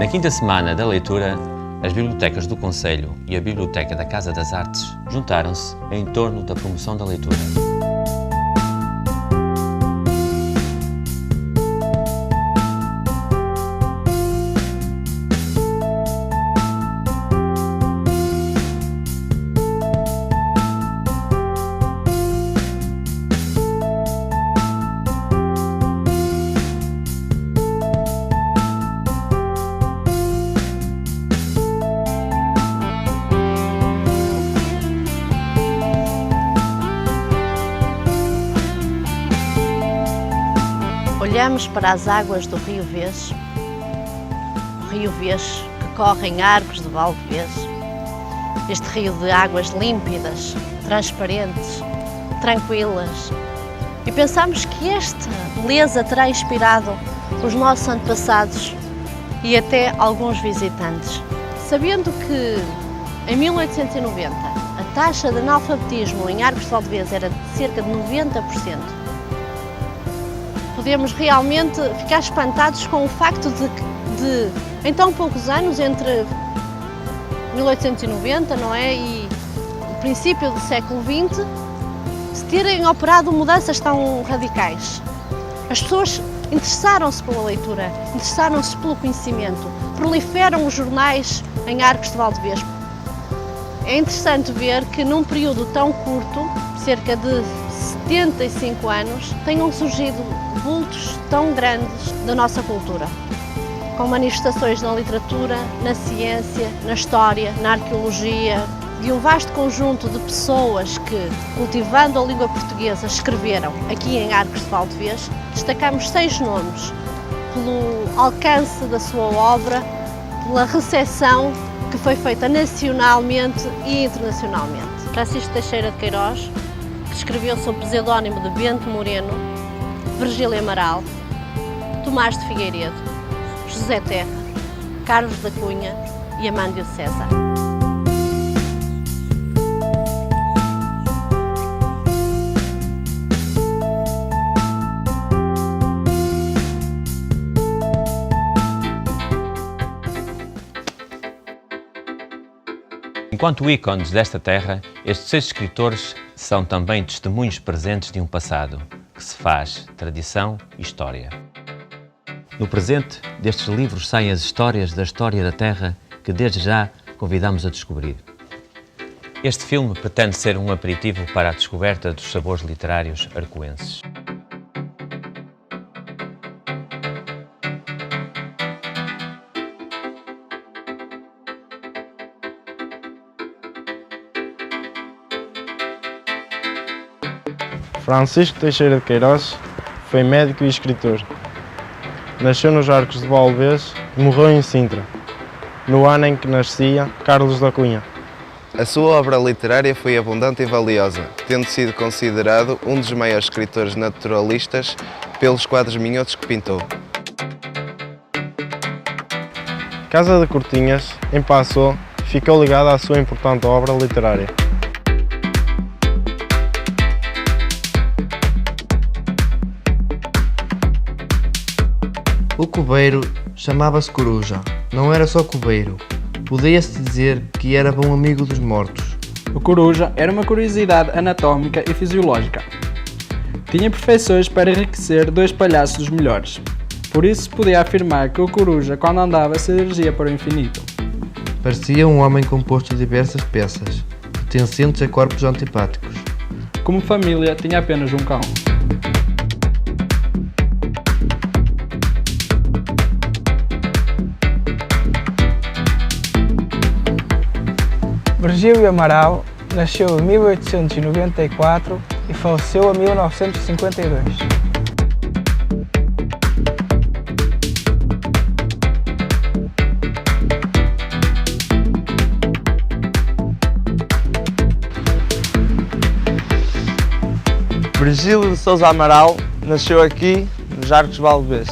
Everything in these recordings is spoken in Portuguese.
Na quinta semana da leitura, as bibliotecas do Concelho e a Biblioteca da Casa das Artes juntaram-se em torno da promoção da leitura. Olhamos para as águas do Rio Vês, o Rio Vês que corre em Arcos de Valdevez, este rio de águas límpidas, transparentes, tranquilas, e pensamos que esta beleza terá inspirado os nossos antepassados e até alguns visitantes. Sabendo que em 1890 a taxa de analfabetismo em Arcos de Valdevez era de cerca de 90%, podemos realmente ficar espantados com o facto de em tão poucos anos, entre 1890, não é, e o princípio do século XX, se terem operado mudanças tão radicais. As pessoas interessaram-se pela leitura, interessaram-se pelo conhecimento, proliferam os jornais em Arcos de Valdevez. É interessante ver que num período tão curto, cerca de 75 anos, tenham surgido vultos tão grandes da nossa cultura, com manifestações na literatura, na ciência, na história, na arqueologia, de um vasto conjunto de pessoas que, cultivando a língua portuguesa, escreveram aqui em Arcos de Valdevez. Destacamos 6 nomes pelo alcance da sua obra, pela recepção que foi feita nacionalmente e internacionalmente. Francisco Teixeira de Queiroz, que escreveu sob o pseudónimo de Bento Moreno, Virgílio Amaral, Tomás de Figueiredo, José Terra, Carlos da Cunha e Amândio César. Enquanto ícones desta terra, estes 6 escritores são também testemunhos presentes de um passado que se faz tradição e história. No presente destes livros saem as histórias da história da terra que desde já convidamos a descobrir. Este filme pretende ser um aperitivo para a descoberta dos sabores literários arcoenses. Francisco Teixeira de Queiroz foi médico e escritor. Nasceu nos Arcos de Valdevez e morreu em Sintra, no ano em que nascia Carlos da Cunha. A sua obra literária foi abundante e valiosa, tendo sido considerado um dos maiores escritores naturalistas pelos quadros minhotos que pintou. Casa de Cortinhas, em Passau, ficou ligada à sua importante obra literária. O coveiro chamava-se Coruja. Não era só coveiro. Podia-se dizer que era bom amigo dos mortos. O coruja era uma curiosidade anatómica e fisiológica. Tinha perfeições para enriquecer 2 palhaços dos melhores. Por isso podia afirmar que o coruja, quando andava, se dirigia para o infinito. Parecia um homem composto de diversas peças, pertencentes a corpos antipáticos. Como família, tinha apenas um cão. Virgílio Amaral nasceu em 1894 e faleceu em 1952. Virgílio de Sousa Amaral nasceu aqui, nos Arcos de Valdevez.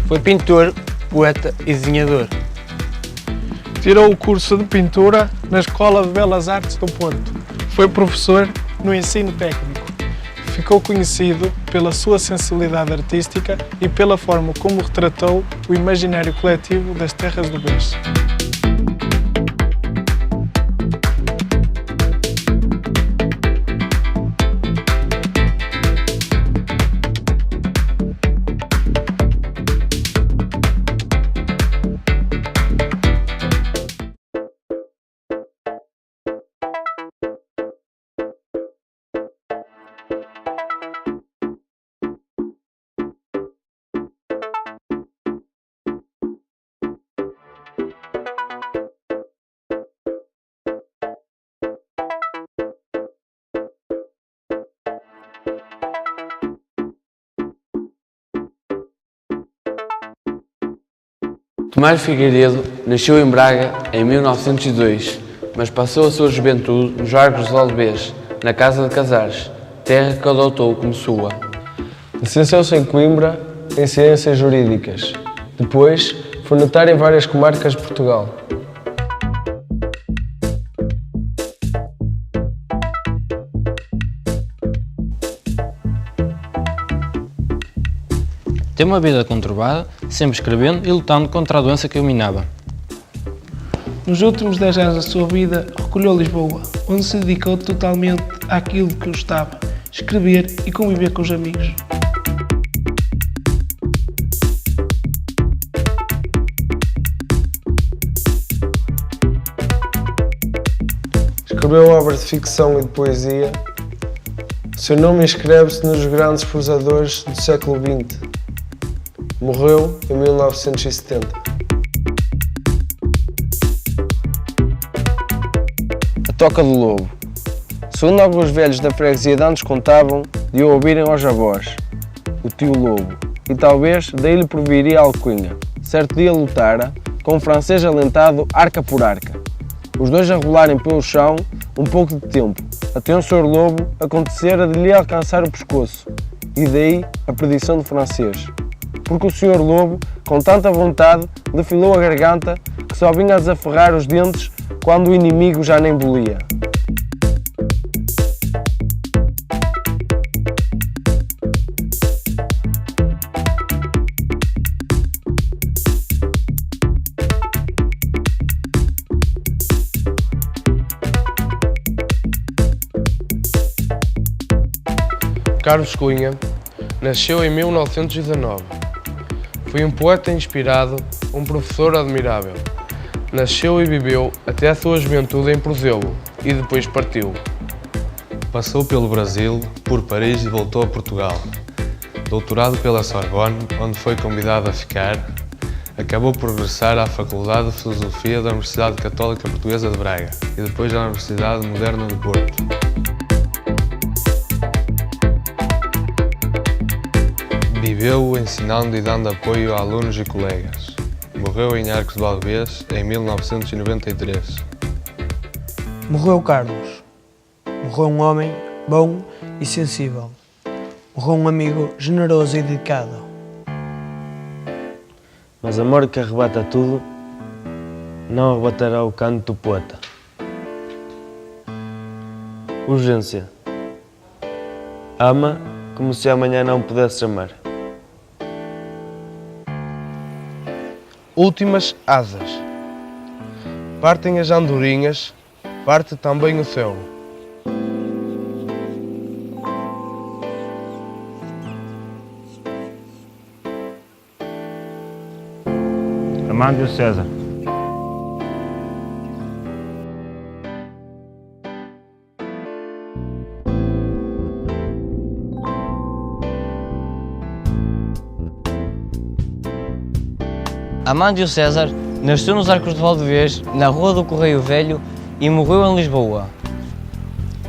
Foi pintor, poeta e desenhador. Tirou o curso de pintura na Escola de Belas Artes do Porto. Foi professor no ensino técnico. Ficou conhecido pela sua sensibilidade artística e pela forma como retratou o imaginário coletivo das terras do Bês. Tomás Figueiredo nasceu em Braga em 1902, mas passou a sua juventude nos Arcos de Valdevez, na Casa de Casares, terra que adotou como sua. Licenciou-se em Coimbra em Ciências Jurídicas. Depois, foi notário em várias comarcas de Portugal. Teve uma vida conturbada, sempre escrevendo e lutando contra a doença que o minava. Nos últimos 10 anos da sua vida, recolheu Lisboa, onde se dedicou totalmente àquilo que gostava, escrever e conviver com os amigos. Escreveu obras de ficção e de poesia. Seu nome inscreve-se nos grandes prosadores do século XX. Morreu em 1970. A Toca do Lobo. Segundo alguns velhos da freguesia de antes contavam de o ouvirem aos avós, o tio Lobo, e talvez daí lhe proviria a alcunha. Certo dia lutara com um francês alentado arca por arca. Os dois a rolarem pelo chão um pouco de tempo, até o Sr. Lobo acontecera de lhe alcançar o pescoço, e daí a perdição do francês. Porque o Sr. Lobo, com tanta vontade, lhe filou a garganta que só vinha a desaferrar os dentes quando o inimigo já nem bolia. Carlos Cunha nasceu em 1919. Foi um poeta inspirado, um professor admirável. Nasceu e viveu até a sua juventude em Proseulo e depois partiu. Passou pelo Brasil, por Paris e voltou a Portugal. Doutorado pela Sorbonne, onde foi convidado a ficar, acabou por regressar à Faculdade de Filosofia da Universidade Católica Portuguesa de Braga e depois à Universidade Moderna de Porto. Viveu ensinando e dando apoio a alunos e colegas. Morreu em Arcos de Valdevez em 1993. Morreu Carlos. Morreu um homem bom e sensível. Morreu um amigo generoso e dedicado. Mas a morte que arrebata tudo, não arrebatará o canto do poeta. Urgência. Ama como se amanhã não pudesse amar. Últimas asas. Partem as andorinhas, parte também o céu. Amândio César. Amândio César nasceu nos Arcos de Valdevez, na Rua do Correio Velho, e morreu em Lisboa.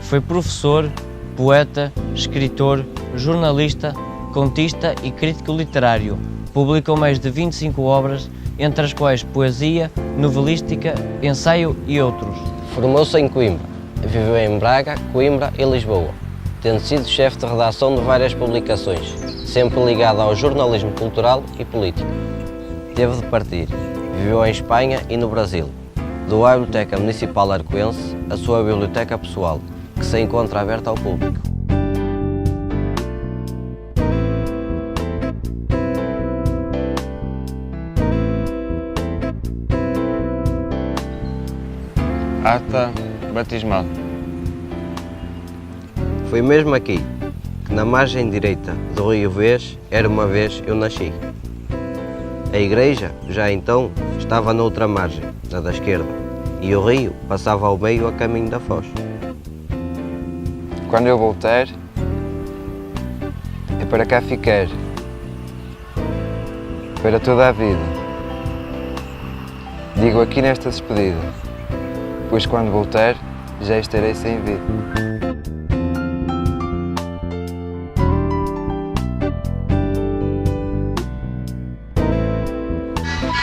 Foi professor, poeta, escritor, jornalista, contista e crítico literário. Publicou mais de 25 obras, entre as quais poesia, novelística, ensaio e outros. Formou-se em Coimbra. Viveu em Braga, Coimbra e Lisboa. tendo sido chefe de redação de várias publicações, sempre ligado ao jornalismo cultural e político. Teve de partir, viveu em Espanha e no Brasil. Doou à Biblioteca Municipal Arcoense a sua biblioteca pessoal, que se encontra aberta ao público. Ata batismal. Foi mesmo aqui, que na margem direita do rio Vês, era uma vez eu nasci. A igreja, já então, estava noutra margem, na da esquerda, e o rio passava ao meio a caminho da Foz. Quando eu voltar, é para cá ficar, para toda a vida. Digo aqui nesta despedida, pois quando voltar, já estarei sem vida.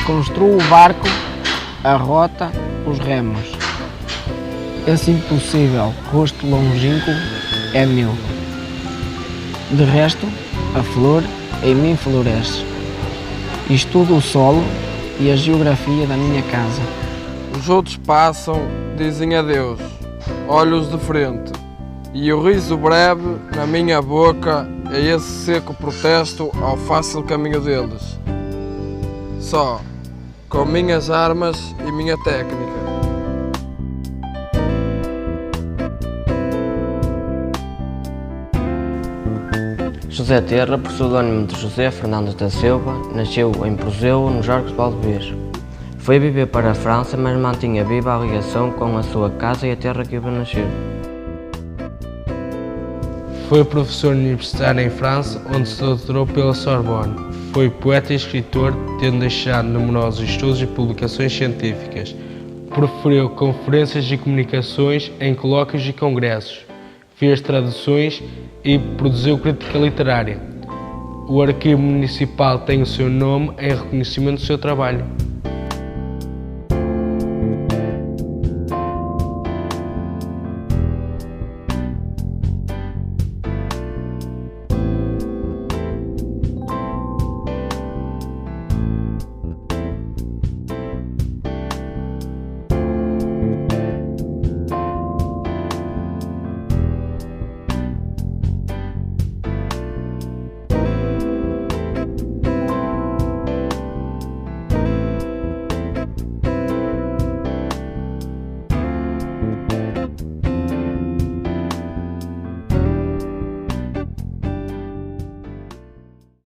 Construo o barco, a rota, os remos. Esse impossível rosto longínquo é meu. De resto, a flor em mim floresce. Estudo o solo e a geografia da minha casa. Os outros passam, dizem adeus, olhos de frente, e o riso breve na minha boca é esse seco protesto ao fácil caminho deles. Só, com minhas armas e minha técnica. José Terra, por pseudónimo de José Fernandes da Silva, nasceu em Poseu, nos Arcos de Valdevez. Foi viver para a França, mas mantinha viva a ligação com a sua casa e a terra que o viu nascer. Foi professor universitário em França, onde se doutorou pela Sorbonne. Foi poeta e escritor, tendo deixado numerosos estudos e publicações científicas. Proferiu conferências e comunicações em colóquios e congressos. Fez traduções e produziu crítica literária. O Arquivo Municipal tem o seu nome em reconhecimento do seu trabalho.